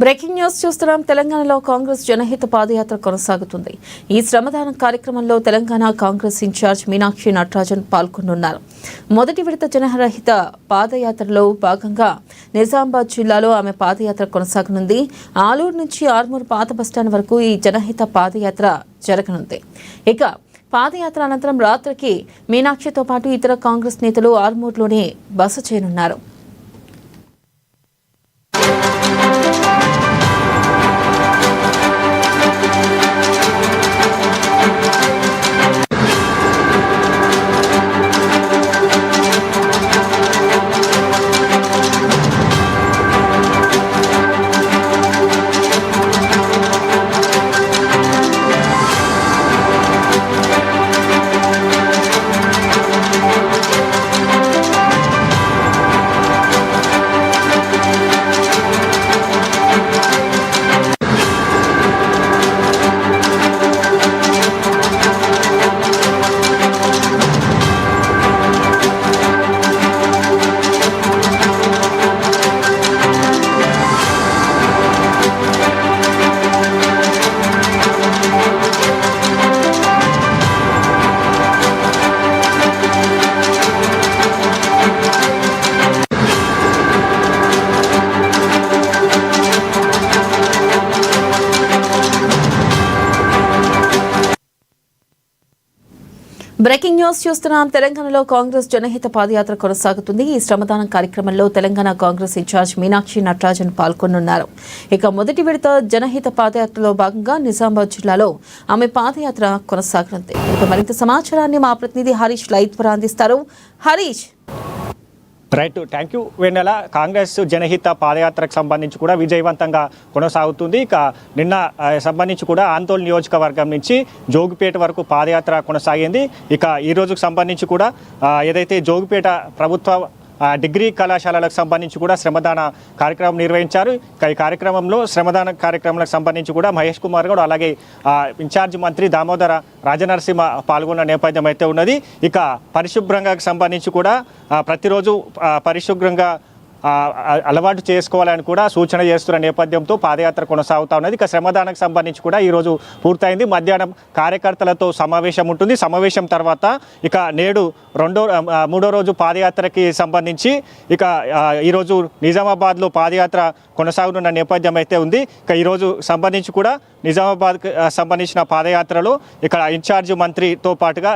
Breaking news చూస్తున్నాం. తెలంగాణలో కాంగ్రెస్ జనహిత పాదయాత్ర కొనసాగుతుంది. ఈ శ్రమదానం కార్యక్రమంలో తెలంగాణ కాంగ్రెస్ ఇన్ఛార్జ్ మీనాక్షి నటరాజన్ పాల్గొనున్నారు. మొదటి విడత జనరహిత పాదయాత్రలో భాగంగా నిజామాబాద్ జిల్లాలో ఆమె పాదయాత్ర కొనసాగనుంది. ఆలూరు నుంచి ఆర్మూర్ పాత బస్టాండ్ వరకు ఈ జనహిత పాదయాత్ర జరగనుంది. ఇక పాదయాత్ర అనంతరం రాత్రికి మీనాక్షితో పాటు ఇతర కాంగ్రెస్ నేతలు ఆర్మూర్లోనే బస చేయనున్నారు. బ్రేకింగ్ న్యూస్ చూస్తున్నాం. తెలంగాణలో కాంగ్రెస్ జనహిత పాదయాత్ర కొనసాగుతుంది. ఈ శ్రమదానం కార్యక్రమంలో తెలంగాణ కాంగ్రెస్ ఇన్ఛార్జ్ మీనాక్షి నటరాజన్ పాల్గొనున్నారు. ఇక మొదటి విడత జనహిత పాదయాత్రలో భాగంగా నిజామాబాద్ జిల్లాలో ఆమె పాదయాత్ర కొనసాగనుంది. ఇక మరింత సమాచారాన్ని మా ప్రతినిధి హరీష్ లైవ్ ద్వారా అందిస్తారు. హరీష్. రైట్, థ్యాంక్ యూ వెన్నెల. కాంగ్రెస్ జనహిత పాదయాత్రకు సంబంధించి కూడా విజయవంతంగా కొనసాగుతుంది. ఇక నిన్న సంబంధించి కూడా ఆందోళన నియోజకవర్గం నుంచి జోగిపేట వరకు పాదయాత్ర కొనసాగింది. ఇక ఈ రోజుకు సంబంధించి కూడా ఏదైతే జోగిపేట ప్రభుత్వ డిగ్రీ కళాశాలలకు సంబంధించి కూడా శ్రమదాన కార్యక్రమం నిర్వహించారు. ఈ కార్యక్రమంలో శ్రమదాన కార్యక్రమాలకు సంబంధించి కూడా మహేష్ కుమార్ గౌడ్ అలాగే ఇన్ఛార్జ్ మంత్రి దామోదర రాజనరసింహ పాల్గొన్న నేపథ్యం అయితే ఉన్నది. ఇక పరిశుభ్రంగా సంబంధించి కూడా ప్రతిరోజు పరిశుభ్రంగా అలవాటు చేసుకోవాలని కూడా సూచన చేస్తున్న నేపథ్యంతో పాదయాత్ర కొనసాగుతూ ఉన్నది. ఇక శ్రమదానానికి సంబంధించి కూడా ఈరోజు పూర్తయింది. మధ్యాహ్నం కార్యకర్తలతో సమావేశం ఉంటుంది. సమావేశం తర్వాత ఇక నేడు మూడో రోజు పాదయాత్రకి సంబంధించి ఇక ఈరోజు నిజామాబాద్లో పాదయాత్ర కొనసాగుతున్న నేపథ్యం అయితే ఉంది. ఇక ఈరోజు సంబంధించి కూడా నిజామాబాద్కి సంబంధించిన పాదయాత్రలో ఇక్కడ ఇన్ఛార్జ్ మంత్రితో పాటుగా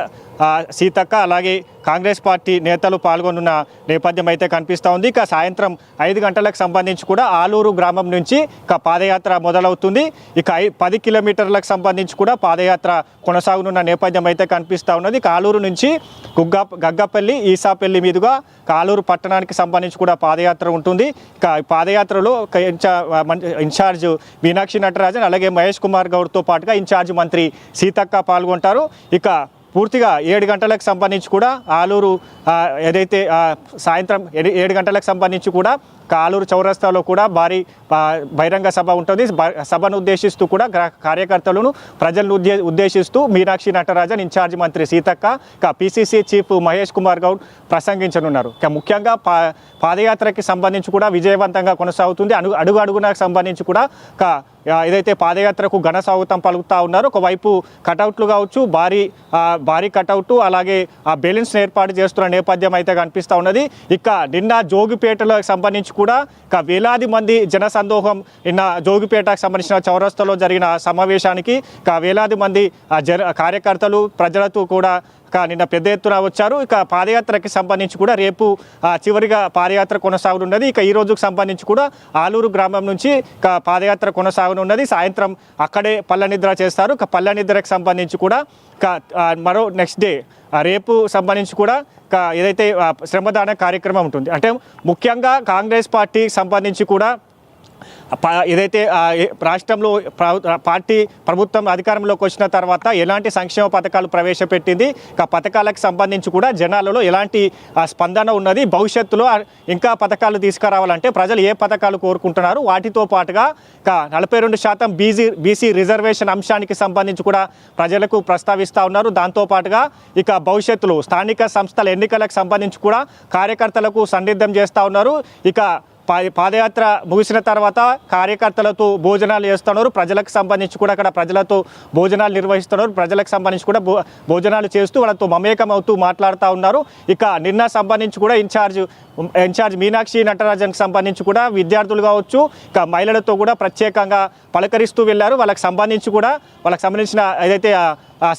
సీతక్క అలాగే కాంగ్రెస్ పార్టీ నేతలు పాల్గొన్న నేపథ్యం అయితే కనిపిస్తూ ఉంది. ఇక సాయంత్రం 5 గంటలకు సంబంధించి కూడా ఆలూరు గ్రామం నుంచి ఇక పాదయాత్ర మొదలవుతుంది. ఇక 10 కిలోమీటర్లకు సంబంధించి కూడా పాదయాత్ర కొనసాగనున్న నేపథ్యం అయితే కనిపిస్తూ ఉన్నది. ఇక ఆలూరు నుంచి గగ్గపల్లి ఈసాపల్లి మీదుగా ఆలూరు పట్టణానికి సంబంధించి కూడా పాదయాత్ర ఉంటుంది. ఇక పాదయాత్రలో ఇన్ఛార్జ్ మీనాక్షి నటరాజన్ అలాగే మహేష్ కుమార్ గౌడ్తో పాటుగా ఇన్ఛార్జ్ మంత్రి సీతక్క పాల్గొంటారు. ఇక పూర్తిగా 7 గంటలకు సంబంధించి కూడా ఆలూరు ఏదైతే సాయంత్రం 7 గంటలకు సంబంధించి కూడా ఆలూరు చౌరస్తాలో కూడా భారీ బహిరంగ సభ ఉంటుంది. సభను ఉద్దేశిస్తూ కూడా కార్యకర్తలను ప్రజలను ఉద్దేశిస్తూ మీనాక్షి నటరాజన్ ఇన్ఛార్జ్ మంత్రి సీతక్క పిసిసి చీఫ్ మహేష్ కుమార్ గౌడ్ ప్రసంగించనున్నారు. ముఖ్యంగా పాదయాత్రకి సంబంధించి కూడా విజయవంతంగా కొనసాగుతుంది. అడుగు అడుగునకు సంబంధించి కూడా ఏదైతే పాదయాత్రకు ఘన స్వాగతం పలుకుతూ ఉన్నారు. ఒకవైపు కటౌట్లు కావచ్చు, భారీ కటౌట్ అలాగే బెలూన్స్ ఏర్పాటు చేస్తున్న నేపథ్యం అయితే కనిపిస్తూ ఉన్నది. ఇక నిన్న జోగిపేటలో సంబంధించి కూడా వేలాది మంది జనసందోహం నిన్న జోగిపేటకు సంబంధించిన చౌరస్తాలో జరిగిన సమావేశానికి వేలాది మంది కార్యకర్తలు ప్రజలతో కూడా నిన్న పెద్ద ఎత్తున వచ్చారు. ఇక పాదయాత్రకి సంబంధించి కూడా రేపు చివరిగా పాదయాత్ర కొనసాగనున్నది. ఇక ఈ రోజుకు సంబంధించి కూడా ఆలూరు గ్రామం నుంచి పాదయాత్ర కొనసాగనున్నది. సాయంత్రం అక్కడే పల్లెనిద్ర చేస్తారు. ఇక పల్లెనిద్రకు సంబంధించి కూడా మరో నెక్స్ట్ డే రేపు సంబంధించి కూడా ఏదైతే శ్రమదాన కార్యక్రమం ఉంటుంది. అంటే ముఖ్యంగా కాంగ్రెస్ పార్టీ సంబంధించి కూడా ఏదైతే రాష్ట్రంలో ప్రభుత్వం అధికారంలోకి వచ్చిన తర్వాత ఎలాంటి సంక్షేమ పథకాలు ప్రవేశపెట్టింది, పథకాలకు సంబంధించి కూడా జనాలలో ఎలాంటి స్పందన ఉన్నది, భవిష్యత్తులో ఇంకా పథకాలు తీసుకురావాలంటే ప్రజలు ఏ పథకాలు కోరుకుంటున్నారు, వాటితో పాటుగా 42% బీసీ రిజర్వేషన్ అంశానికి సంబంధించి కూడా ప్రజలకు ప్రస్తావిస్తూ ఉన్నారు. దాంతోపాటుగా ఇక భవిష్యత్తులో స్థానిక సంస్థల ఎన్నికలకు సంబంధించి కూడా కార్యకర్తలకు సన్నిద్ధం చేస్తూ ఉన్నారు. ఇక పాదయాత్ర ముగిసిన తర్వాత కార్యకర్తలతో భోజనాలు చేస్తున్నారు, ప్రజలకు సంబంధించి కూడా అక్కడ ప్రజలతో భోజనాలు నిర్వహిస్తున్నారు, ప్రజలకు సంబంధించి కూడా భోజనాలు చేస్తూ వాళ్ళతో మమేకం అవుతూ మాట్లాడుతూ ఉన్నారు. ఇక నిన్న సంబంధించి కూడా ఇన్ఛార్జ్ మీనాక్షి నటరాజన్కి సంబంధించి కూడా విద్యార్థులు కావచ్చు, ఇక మహిళలతో కూడా ప్రత్యేకంగా పలకరిస్తూ వెళ్ళారు. వాళ్ళకి సంబంధించిన ఏదైతే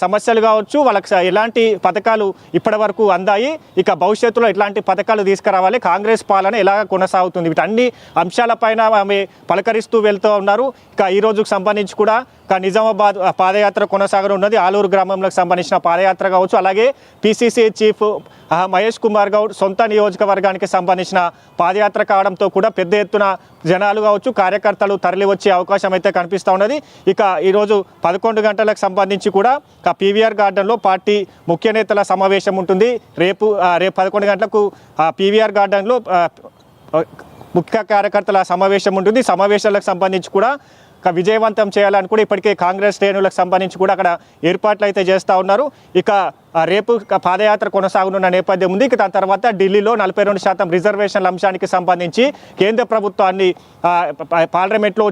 సమస్యలు కావచ్చు, వాళ్ళకి ఎలాంటి పథకాలు ఇప్పటి వరకు అందాయి, ఇక భవిష్యత్తులో ఎట్లాంటి పథకాలు తీసుకురావాలి, కాంగ్రెస్ పాలన ఎలా కొనసాగుతుంది, వీటన్ని అంశాలపైన ఆమె పలకరిస్తూ వెళ్తూ ఉన్నారు. ఇక ఈ రోజుకు సంబంధించి కూడా నిజామాబాద్ పాదయాత్ర కొనసాగనున్నది. ఆలూరు గ్రామంలోకి సంబంధించిన పాదయాత్ర కావచ్చు, అలాగే పిసిసి చీఫ్ మహేష్ కుమార్ గౌడ్ సొంత నియోజకవర్గానికి సంబంధించిన పాదయాత్ర కావడంతో కూడా పెద్ద ఎత్తున జనాలు కావచ్చు, కార్యకర్తలు తరలి వచ్చే అవకాశం అయితే కనిపిస్తూ ఉన్నది. ఇక ఈరోజు 11 గంటలకు సంబంధించి కూడా పీవీఆర్ గార్డెన్లో పార్టీ ముఖ్య నేతల సమావేశం ఉంటుంది. రేపు 11 గంటలకు పీవీఆర్ గార్డెన్లో ముఖ్య కార్యకర్తల సమావేశం ఉంటుంది. సమావేశాలకు సంబంధించి కూడా విజయవంతం చేయాలని కూడా ఇప్పటికే కాంగ్రెస్ శ్రేణులకు సంబంధించి కూడా అక్కడ ఏర్పాట్లు అయితే చేస్తూ ఉన్నారు. ఇక రేపు పాదయాత్ర కొనసాగనున్న నేపథ్యం ఉంది. ఇక దాని తర్వాత ఢిల్లీలో 42% రిజర్వేషన్ల అంశానికి సంబంధించి కేంద్ర ప్రభుత్వాన్ని పార్లమెంట్లో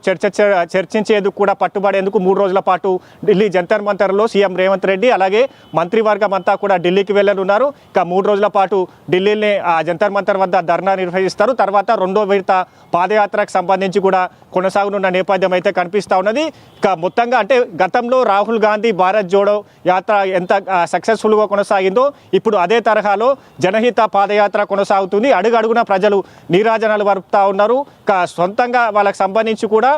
చర్చించేందుకు కూడా పట్టుబడేందుకు 3 రోజుల పాటు ఢిల్లీ జంతర్ మంతర్లో సీఎం రేవంత్ రెడ్డి అలాగే మంత్రివర్గం అంతా కూడా ఢిల్లీకి వెళ్ళనున్నారు. ఇక 3 రోజుల పాటు ఢిల్లీని జంతర్ మంతర్ వద్ద ధర్నా నిర్వహిస్తారు. తర్వాత 2వ విడత పాదయాత్రకు సంబంధించి కూడా కొనసాగనున్న నేపథ్యం అయితే కనిపిస్తూ ఉన్నది. ఇక మొత్తంగా అంటే గతంలో రాహుల్ గాంధీ భారత్ జోడో యాత్ర ఎంత సక్సెస్ఫుల్గా కొనసాగిందో ఇప్పుడు అదే తరహాలో జనహిత పాదయాత్ర కొనసాగుతుంది. అడుగడుగున ప్రజలు నీరాజనాలు వరుపుతూ ఉన్నారు. సొంతంగా వాళ్ళకి సంబంధించి కూడా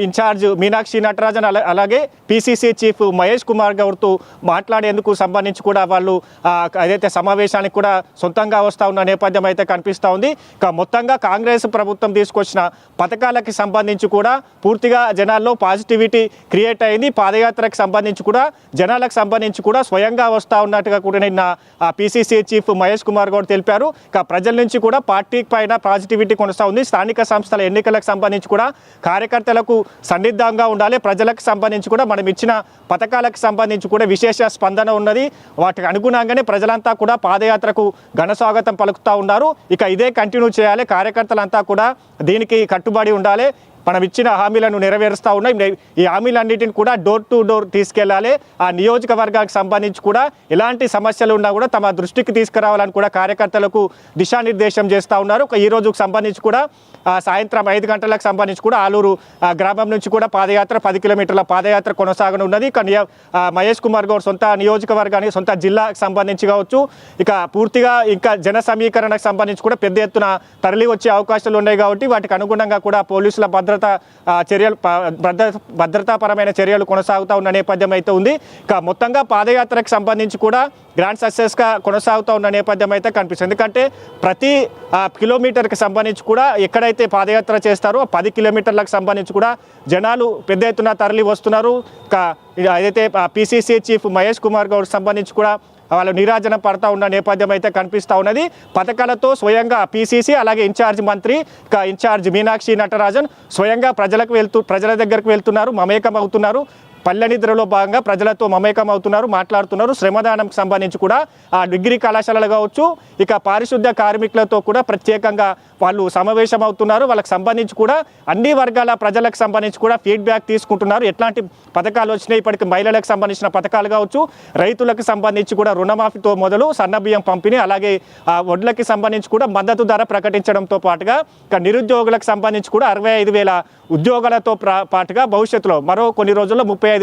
ఇన్ఛార్జ్ మీనాక్షి నటరాజన్ అలాగే పిసిసి చీఫ్ మహేష్ కుమార్ గౌడ్తో మాట్లాడేందుకు సంబంధించి కూడా వాళ్ళు ఏదైతే సమావేశానికి కూడా సొంతంగా వస్తూ ఉన్న నేపథ్యం అయితే కనిపిస్తూ ఉంది. మొత్తంగా కాంగ్రెస్ ప్రభుత్వం తీసుకొచ్చిన పథకాలకి సంబంధించి కూడా పూర్తిగా జనాల్లో పాజిటివిటీ క్రియేట్ అయింది. పాదయాత్రకు సంబంధించి కూడా జనాలకు సంబంధించి కూడా స్వయంగా వస్తూ ఉన్నట్టుగా కూడా నిన్న పిసిసి చీఫ్ మహేష్ కుమార్ గౌడ్ తెలిపారు. ప్రజల నుంచి కూడా పార్టీ పైన పాజిటివిటీ కొనసాగుంది. స్థానిక సంస్థల ఎన్నికలకు సంబంధించి కూడా కార్యకర్తలకు సన్నిద్ధంగా ఉండాలి. ప్రజలకు సంబంధించి కూడా మనం ఇచ్చిన పథకాలకు సంబంధించి కూడా విశేష స్పందన ఉన్నది. వాటికి అనుగుణంగానే ప్రజలంతా కూడా పాదయాత్రకు ఘన స్వాగతం పలుకుతూ ఉన్నారు. ఇక ఇదే కంటిన్యూ చేయాలి. కార్యకర్తలంతా కూడా దీనికి కట్టుబడి ఉండాలి. మనం ఇచ్చిన హామీలను నెరవేరుస్తూ ఉన్నాయి. ఈ హామీలన్నిటిని కూడా డోర్ టు డోర్ తీసుకెళ్లాలి. ఆ నియోజకవర్గానికి సంబంధించి కూడా ఎలాంటి సమస్యలు ఉన్నా కూడా తమ దృష్టికి తీసుకురావాలని కూడా కార్యకర్తలకు దిశానిర్దేశం చేస్తూ ఉన్నారు. ఈ రోజుకు సంబంధించి కూడా సాయంత్రం 5 గంటలకు సంబంధించి కూడా ఆలూరు గ్రామం నుంచి కూడా పాదయాత్ర 10 కిలోమీటర్ల పాదయాత్ర కొనసాగనున్నది. మహేష్ కుమార్ గౌడ్ సొంత నియోజకవర్గానికి సొంత జిల్లాకు సంబంధించి కావచ్చు, ఇక పూర్తిగా ఇంకా జన సమీకరణకు సంబంధించి కూడా పెద్ద ఎత్తున తరలి వచ్చే అవకాశాలు ఉన్నాయి. కాబట్టి వాటికి అనుగుణంగా కూడా పోలీసుల భద్రతాపరమైన చర్యలు కొనసాగుతూ ఉన్న నేపథ్యం అయితే ఉంది. ఇక మొత్తంగా పాదయాత్రకు సంబంధించి కూడా గ్రాండ్ సక్సెస్గా కొనసాగుతూ ఉన్న నేపథ్యం అయితే కనిపిస్తుంది. ఎందుకంటే ప్రతి కిలోమీటర్కి సంబంధించి కూడా ఎక్కడైతే పాదయాత్ర చేస్తారో 10 కిలోమీటర్లకు సంబంధించి కూడా జనాలు పెద్ద ఎత్తున తరలి వస్తున్నారు. ఏదైతే పిసిసి చీఫ్ మహేష్ కుమార్ గౌడ్ సంబంధించి కూడా వాళ్ళు నీరాజన పడతా ఉన్న నేపథ్యం అయితే కనిపిస్తూ ఉన్నది. పథకాలతో స్వయంగా పిసిసి అలాగే ఇన్ఛార్జ్ మీనాక్షి నటరాజన్ స్వయంగా ప్రజల దగ్గరకు వెళ్తున్నారు, మమేకం అవుతున్నారు. పల్లె నిద్రలో భాగంగా ప్రజలతో మమేకం అవుతున్నారు, మాట్లాడుతున్నారు. శ్రమదానంకి సంబంధించి కూడా డిగ్రీ కళాశాలలు కావచ్చు, ఇక పారిశుద్ధ్య కార్మికులతో కూడా ప్రత్యేకంగా వాళ్ళు సమావేశం అవుతున్నారు. వాళ్ళకి సంబంధించి కూడా అన్ని వర్గాల ప్రజలకు సంబంధించి కూడా ఫీడ్బ్యాక్ తీసుకుంటున్నారు. ఎట్లాంటి పథకాలు వచ్చినాయి, ఇప్పటికి మహిళలకు సంబంధించిన పథకాలు కావచ్చు, రైతులకు సంబంధించి కూడా రుణమాఫీతో మొదలు సన్నబియ్యం పంపిణీ, అలాగే వడ్లకి సంబంధించి కూడా మద్దతు ధర ప్రకటించడంతో పాటుగా ఇక నిరుద్యోగులకు సంబంధించి కూడా 65,000 ఉద్యోగాలతో పాటుగా భవిష్యత్తులో మరో కొన్ని రోజుల్లో 35,000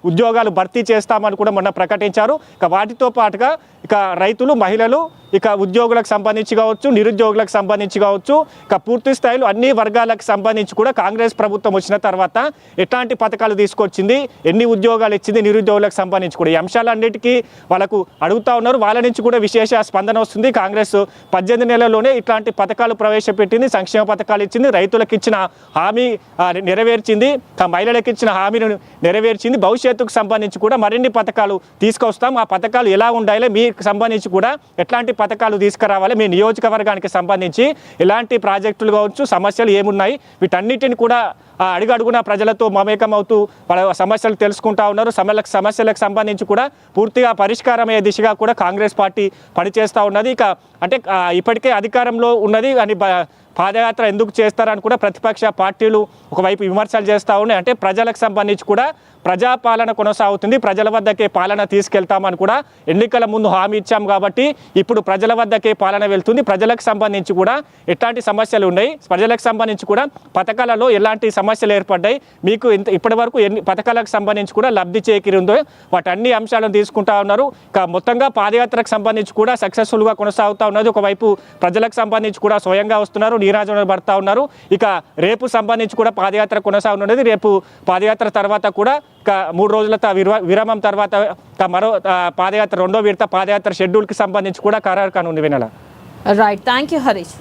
ఉద్యోగాలు భర్తీ చేస్తామని కూడా మొన్న ప్రకటించారు. ఇక వాటితో పాటుగా ఇక రైతులు, మహిళలు, ఇక ఉద్యోగులకు సంబంధించి కావచ్చు, నిరుద్యోగులకు సంబంధించి కావచ్చు, ఇక పూర్తి స్థాయిలో అన్ని వర్గాలకు సంబంధించి కూడా కాంగ్రెస్ ప్రభుత్వం వచ్చిన తర్వాత ఎట్లాంటి పథకాలు తీసుకొచ్చింది, ఎన్ని ఉద్యోగాలు ఇచ్చింది, నిరుద్యోగులకు సంబంధించి కూడా ఈ అంశాలన్నిటికీ వాళ్ళకు అడుగుతూ ఉన్నారు. వాళ్ళ నుంచి కూడా విశేష స్పందన వస్తుంది. కాంగ్రెస్ 18 నెలల్లోనే ఇట్లాంటి పథకాలు ప్రవేశపెట్టింది, సంక్షేమ పథకాలు ఇచ్చింది, రైతులకు ఇచ్చిన హామీ నెరవేర్చింది, మహిళలకు ఇచ్చిన హామీని నెరవేర్చింది. భవిష్యత్తుకు సంబంధించి కూడా మరిన్ని పథకాలు తీసుకొస్తాం. ఆ పథకాలు ఎలా ఉండాలి, మీకు సంబంధించి కూడా ఎట్లాంటి పథకాలు తీసుకురావాలి, మీ నియోజకవర్గానికి సంబంధించి ఎలాంటి ప్రాజెక్టులు కావచ్చు, సమస్యలు ఏమున్నాయి, వీటన్నిటిని కూడా అడుగడుగున ప్రజలతో మమేకమవుతూ వాళ్ళ సమస్యలు తెలుసుకుంటా ఉన్నారు. సమస్యలకు సంబంధించి కూడా పూర్తిగా పరిష్కారమయ్యే దిశగా కూడా కాంగ్రెస్ పార్టీ పనిచేస్తూ ఉన్నది. ఇక అంటే ఇప్పటికే అధికారంలో ఉన్నది అని పాదయాత్ర ఎందుకు చేస్తారని కూడా ప్రతిపక్ష పార్టీలు ఒకవైపు విమర్శలు చేస్తూ ఉన్నాయి. అంటే ప్రజలకు సంబంధించి కూడా ప్రజాపాలన కొనసాగుతుంది, ప్రజల వద్దకే పాలన తీసుకెళ్తామని కూడా ఎన్నికల ముందు హామీ ఇచ్చాం కాబట్టి ఇప్పుడు ప్రజల వద్దకే పాలన వెళ్తుంది. ప్రజలకు సంబంధించి కూడా ఎట్లాంటి సమస్యలు ఉన్నాయి, ప్రజలకు సంబంధించి కూడా పథకాలలో ఎలాంటి సమస్యలు ఏర్పడ్డాయి, మీకు ఇప్పటి వరకు ఎన్ని పథకాలకు సంబంధించి కూడా లబ్ధి చేకూరిందో వాటన్ని అంశాలను తీసుకుంటా ఉన్నారు. ఇక మొత్తంగా పాదయాత్రకు సంబంధించి కూడా సక్సెస్ఫుల్గా కొనసాగుతూ ఉన్నది. ఒకవైపు ప్రజలకు సంబంధించి కూడా స్వయంగా వస్తున్నారు, నీరాజన పడతా ఉన్నారు. ఇక రేపు సంబంధించి కూడా పాదయాత్ర కొనసాగుతున్నది. రేపు పాదయాత్ర తర్వాత కూడా ఇక 3 రోజుల విరామం తర్వాత మరో పాదయాత్ర రెండో విడత పాదయాత్ర షెడ్యూల్కి సంబంధించి కూడా ఖరారు కానుంది. వినాల రైట్, థ్యాంక్ యూ హరీష్.